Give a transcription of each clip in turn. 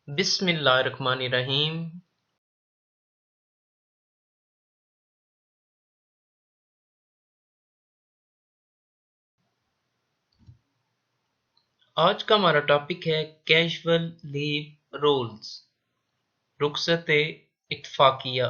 बिस्मिल्लाहिर्रहमानिर्रहीम। आज का हमारा टॉपिक है कैजुअल लीव रूल्स, रुखसत इत्तफाकिया।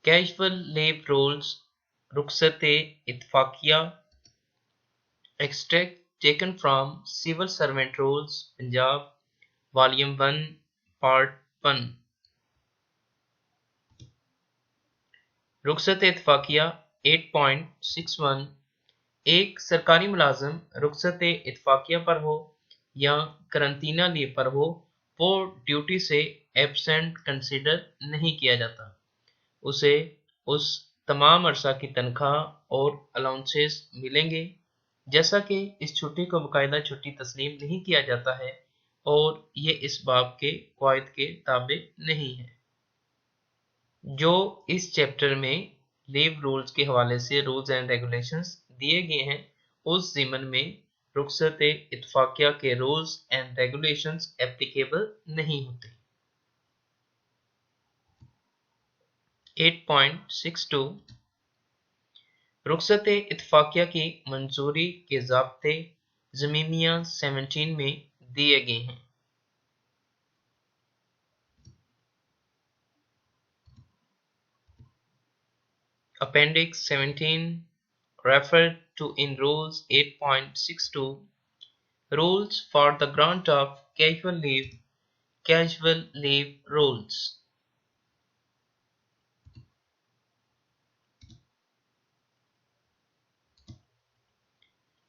कैजुअल लीव रूल्स, रुखसत इत्तफाकिया। Extract taken from civil servant rules Punjab, volume 1, part 1। रुखसत इत्तफाकिया 8.61। एक सरकारी मुलाजिम रुखसत इत्तफाकिया पर हो या करंतना लीव पर हो, वो ड्यूटी से एब्सेंट कंसिडर नहीं किया जाता। उसे उस तमाम अरसा की तनख्वाह और अलाउंसेस मिलेंगे। जैसा कि इस छुट्टी को बाकायदा छुट्टी तस्लीम नहीं किया जाता है और ये इस बाब के क़वाइद के ताबे नहीं है जो इस चैप्टर में लीव रूल्स के हवाले से रूल्स एंड रेगुलेशंस दिए गए हैं, उस ज़िमन में रुखसत इत्तफाकिया के रूल्स एंड रेगुलेशंस एप्लीकेबल नहीं होते। 8.62 रुखसत इत्तफाकिया की मंजूरी के ज़ाब्ते ज़मीमिया 17 में दिए गए हैं। Appendix 17 referred to in Rules 8.62 Rules for the grant of casual leave rules।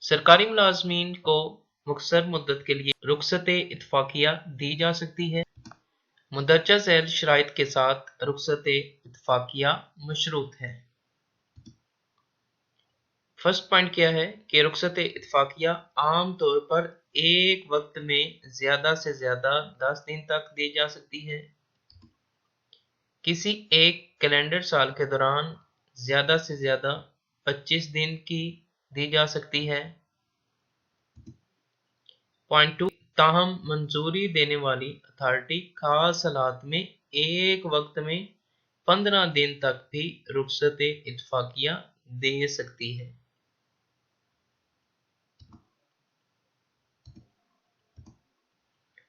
सरकारी मुलाजमीन को मुख्तसर मुद्दत के लिए रुखसत इत्तफाकिया दी जा सकती है। मुंदरजा झैल शराइत के साथ रुखसत इत्तफाकिया मशरूत है। फर्स्ट पॉइंट क्या है कि रुखसत इत्तफाकिया आम तौर पर एक वक्त में ज़्यादा से ज़्यादा 10 दिन तक दी जा सकती है। किसी एक कैलेंडर साल के दौरान ज़्यादा से ज़्यादा 25 दिन की दी जा सकती है। पॉइंट 2, ताहम मंजूरी देने वाली अथॉरिटी खास हालात में एक वक्त में 15 दिन तक भी रुखसत इत्तफाकिया दे सकती है।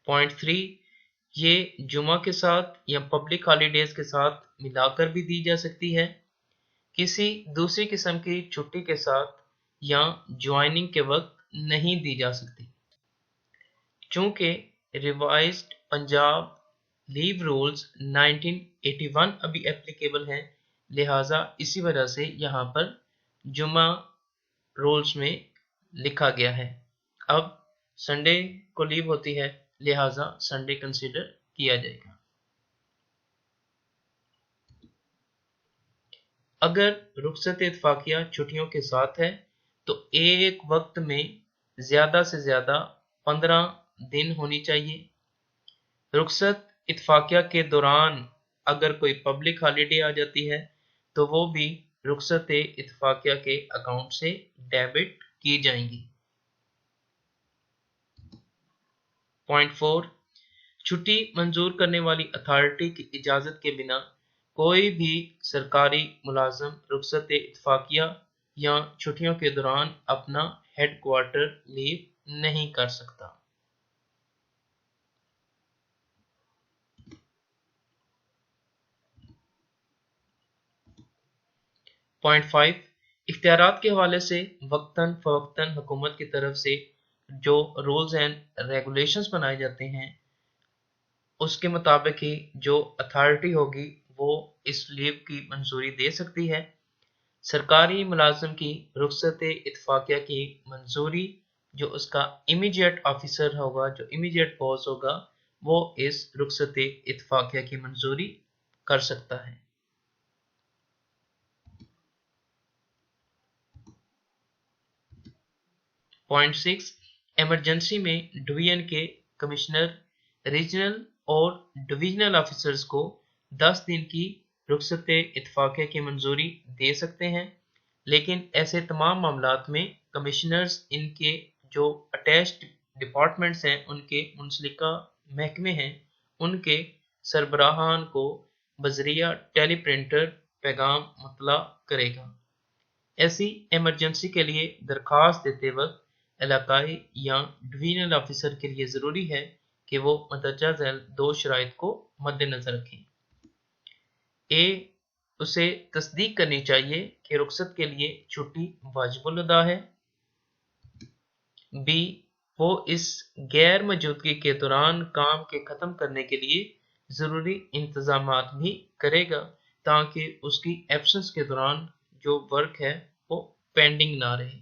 पॉइंट 3, ये जुमा के साथ या पब्लिक हॉलीडेज के साथ मिलाकर भी दी जा सकती है। किसी दूसरी किस्म की छुट्टी के साथ या ज्वाइनिंग के वक्त नहीं दी जा सकती। चूंकि रिवाइज्ड पंजाब लीव रूल्स 1981 अभी एप्लीकेबल हैं, लिहाजा इसी वजह से यहाँ पर जुमा रूल्स में लिखा गया है। अब संडे को लीव होती है, लिहाजा संडे कंसीडर किया जाएगा। अगर रुखसत इत्तफाकिया छुट्टियों के साथ है तो एक वक्त में ज़्यादा से ज़्यादा 15 दिन होनी चाहिए। रुखसत इत्तफाकिया के दौरान अगर कोई पब्लिक हॉलीडे आ जाती है तो वो भी रुखसत इत्तफाकिया के अकाउंट से डेबिट की जाएंगी। पॉइंट 4, छुट्टी मंजूर करने वाली अथॉरिटी की इजाज़त के बिना कोई भी सरकारी मुलाजिम रुखसत इत्तफाकिया या छुट्टियों के दौरान अपना हेड क्वार्टर लीव नहीं कर सकता। पॉइंट 5, इख्तियारात के हवाले से वक्तन फ़वक्तन हुकूमत की तरफ से जो रूल्स एंड रेगुलेशंस बनाए जाते हैं, उसके मुताबिक ही जो अथॉरिटी होगी वो इस लीव की मंजूरी दे सकती है। सरकारी मुलाजिम की रुखसत इत्तफाकिया की मंजूरी जो उसका इमीडिएट ऑफिसर होगा, जो इमीडिएट बॉस होगा, वो इस रुखसत इत्तफाकिया की मंजूरी कर सकता है। पॉइंट 6, एमरजेंसी में डिवीजन के कमिश्नर रीजनल और डिविजनल ऑफिसर्स को 10 दिन की रुखसत इत्तफाकिया की मंजूरी दे सकते हैं। लेकिन ऐसे तमाम मामलात में कमिश्नर्स इनके जो अटैच्ड डिपार्टमेंट्स हैं, उनके मुंसलिका महकमे हैं, उनके सरबराहान को बजरिया टेलीप्रिंटर पैगाम मुतला करेगा। ऐसी इमरजेंसी के लिए दरखास्त देते वक्त इलाकाई या डिवीजनल ऑफिसर के लिए ज़रूरी है कि वो मदरजा झैल दो शराइत को मद्देनज़र रखें। ए, उसे तस्दीक करनी चाहिए कि रुखसत के लिए छुट्टी वाजिबुल अदा है। बी, वो इस गैर मौजूदगी के दौरान काम के ख़त्म करने के लिए ज़रूरी इंतज़ामात भी करेगा ताकि उसकी एब्सेंस के दौरान जो वर्क है वो पेंडिंग ना रहे।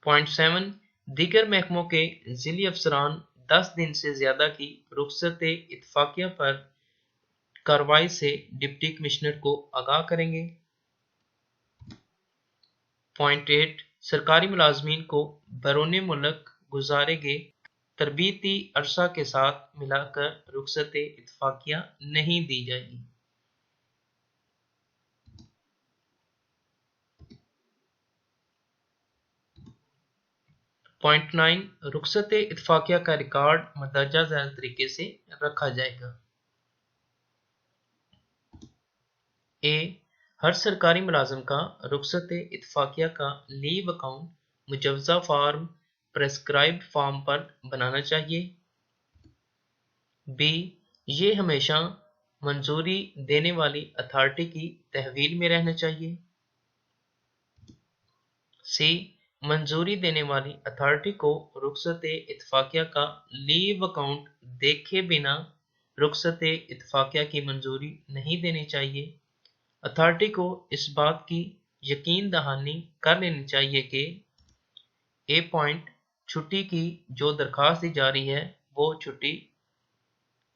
पॉइंट 7, दीगर महकमों के ज़िली अफसरान 10 दिन से ज़्यादा की रुखसत इत्तफाकिया पर कार्रवाई से डिप्टी कमिश्नर को आगाह करेंगे। पॉइंट 8, सरकारी मुलाजमीन को बैरून मुल्क गुजारे गए तरबीती अरसा के साथ मिलाकर रुखसत इत्तफाकिया नहीं दी जाएगी। पॉइंट 9, रुखसत इत्तफाकिया का रिकॉर्ड मदरजा झैल तरीके से रखा जाएगा। ए, हर सरकारी मुलाजिम का रुखसत इत्तफाकिया का लीव अकाउंट मुजवजा फॉर्म प्रेस्क्राइब्ड फॉर्म पर बनाना चाहिए। बी, ये हमेशा मंजूरी देने वाली अथॉरिटी की तहवील में रहना चाहिए। सी, मंजूरी देने वाली अथॉरिटी को रुखसत इत्तफाकिया का लीव अकाउंट देखे बिना रुखसत इत्तफाकिया की मंजूरी नहीं देनी चाहिए। अथॉरिटी को इस बात की यकीन दहानी कर लेनी चाहिए कि ए पॉइंट, छुट्टी की जो दरखास्त दी जा रही है वो छुट्टी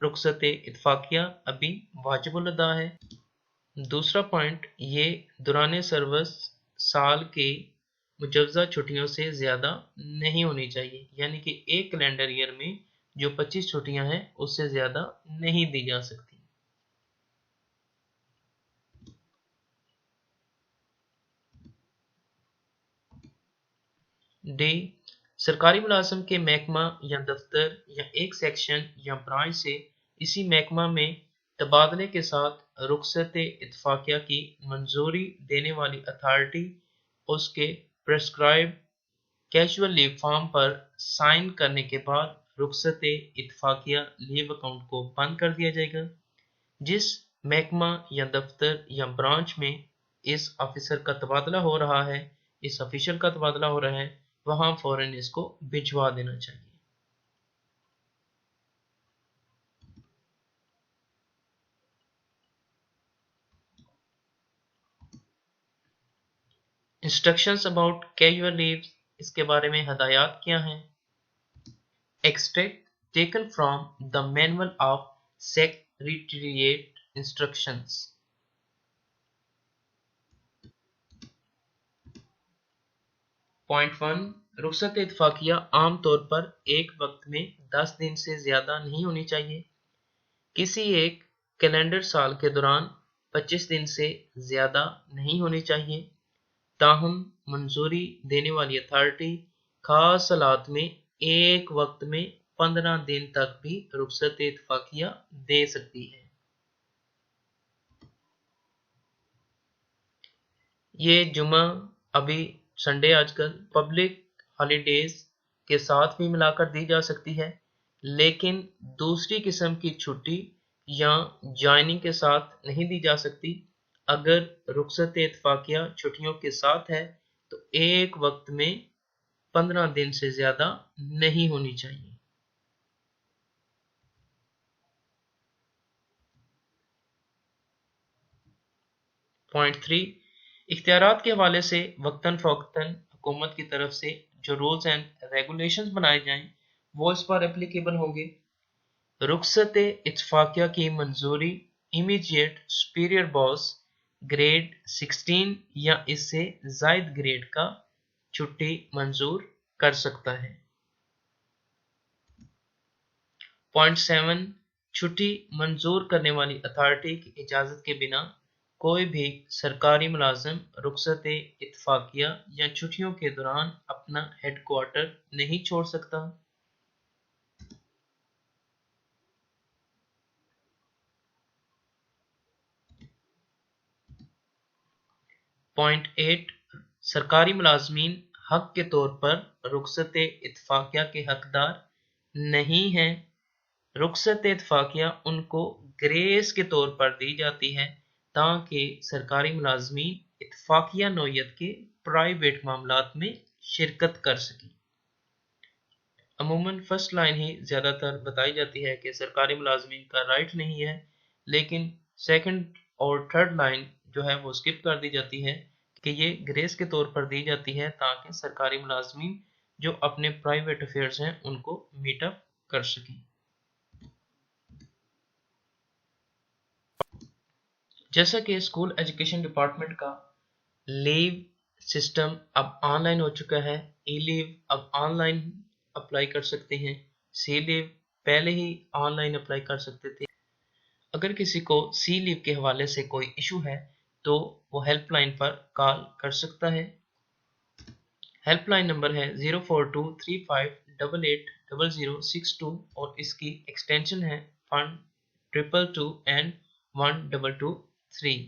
रुखसत इत्तफाकिया अभी वाजिबुल अदा है। दूसरा पॉइंट, ये दौरान सर्विस साल के मुजवजा छुट्टियों से ज़्यादा नहीं होनी चाहिए, यानी कि एक कैलेंडर ईयर में जो 25 छुट्टियां हैं उससे ज़्यादा नहीं दी जा सकती। डी, सरकारी मुलाजिम के महकमा या दफ्तर या एक सेक्शन या ब्रांच से इसी महकमा में तबादले के साथ रुखसत इत्तफाकिया की मंजूरी देने वाली अथॉरिटी उसके प्रेस्क्राइब कैजुअल लीव फॉर्म पर साइन करने के बाद रुखसत इत्तफाकिया लीव अकाउंट को बंद कर दिया जाएगा। जिस महकमा या दफ्तर या ब्रांच में इस ऑफिसर का तबादला हो रहा है, इस ऑफिशियल का तबादला हो रहा है, वहां फौरन इसको भिजवा देना चाहिए। इंस्ट्रक्शंस अबाउट कैजुअल लीव, इसके बारे में हदायत क्या हैं? Extract taken from the manual of secretariat instructions. Point 1, रुखसत इत्तफाकिया आम तौर पर एक वक्त में 10 दिन से ज़्यादा नहीं होनी चाहिए। किसी एक कैलेंडर साल के दौरान 25 दिन से ज़्यादा नहीं होनी चाहिए। ताहम मंजूरी देने वाली अथॉरिटी खास हालात में एक वक्त में 15 दिन तक भी रुखसत इत्तफाकिया दे सकती है। ये जुमा, अभी संडे आजकल पब्लिक हॉलीडेज के साथ भी मिलाकर दी जा सकती है, लेकिन दूसरी किस्म की छुट्टी या ज्वाइनिंग के साथ नहीं दी जा सकती। अगर रुखसत इत्तफाकिया छुट्टियों के साथ है तो एक वक्त में 15 दिन से ज़्यादा नहीं होनी चाहिए। पॉइंट 3, इख्तियारात के हवाले से वक्तन फ़ौक्तन हुकूमत की तरफ से जो रूल्स एंड रेगुलेशंस बनाए जाएं वो इस पर एप्लीकेबल होंगे। रुखसत इत्तफाकिया की मंजूरी इमीडिएट सुपीरियर बॉस ग्रेड 16 या इससे ज़ायद ग्रेड का छुट्टी मंजूर कर सकता है। पॉइंट 7, छुट्टी मंजूर करने वाली अथॉरिटी की इजाज़त के बिना कोई भी सरकारी मुलाजिम रुखसत इत्तफाकिया या छुट्टियों के दौरान अपना हेडक्वार्टर नहीं छोड़ सकता। पॉइंट 8 सरकारी मुलाजमीन हक के तौर पर रुखसत इत्तफाकिया के हकदार नहीं हैं। रुखसत इत्तफाकिया उनको ग्रेस के तौर पर दी जाती है ताकि सरकारी मुलाजमीन इत्तफाकिया नौयत के प्राइवेट मामलात में शिरकत कर सकें। अमूमन फर्स्ट लाइन ही ज़्यादातर बताई जाती है कि सरकारी मुलाजमीन का राइट नहीं है, लेकिन सेकंड और थर्ड लाइन जो है वो स्किप कर दी जाती है कि ये ग्रेस के तौर पर दी जाती है ताकि सरकारी मुलाजमीन जो अपने प्राइवेट अफेयर्स हैं उनको मीटअप कर सकें। जैसा कि स्कूल एजुकेशन डिपार्टमेंट का लीव सिस्टम अब ऑनलाइन हो चुका है, ई लीव अब ऑनलाइन अप्लाई कर सकते हैं, सी लीव पहले ही ऑनलाइन अप्लाई कर सकते थे। अगर किसी को सी लीव के हवाले से कोई इशू है तो वो हेल्पलाइन पर कॉल कर सकता है। हेल्पलाइन नंबर है 0423588062 और इसकी एक्सटेंशन है 122 एंड 1223।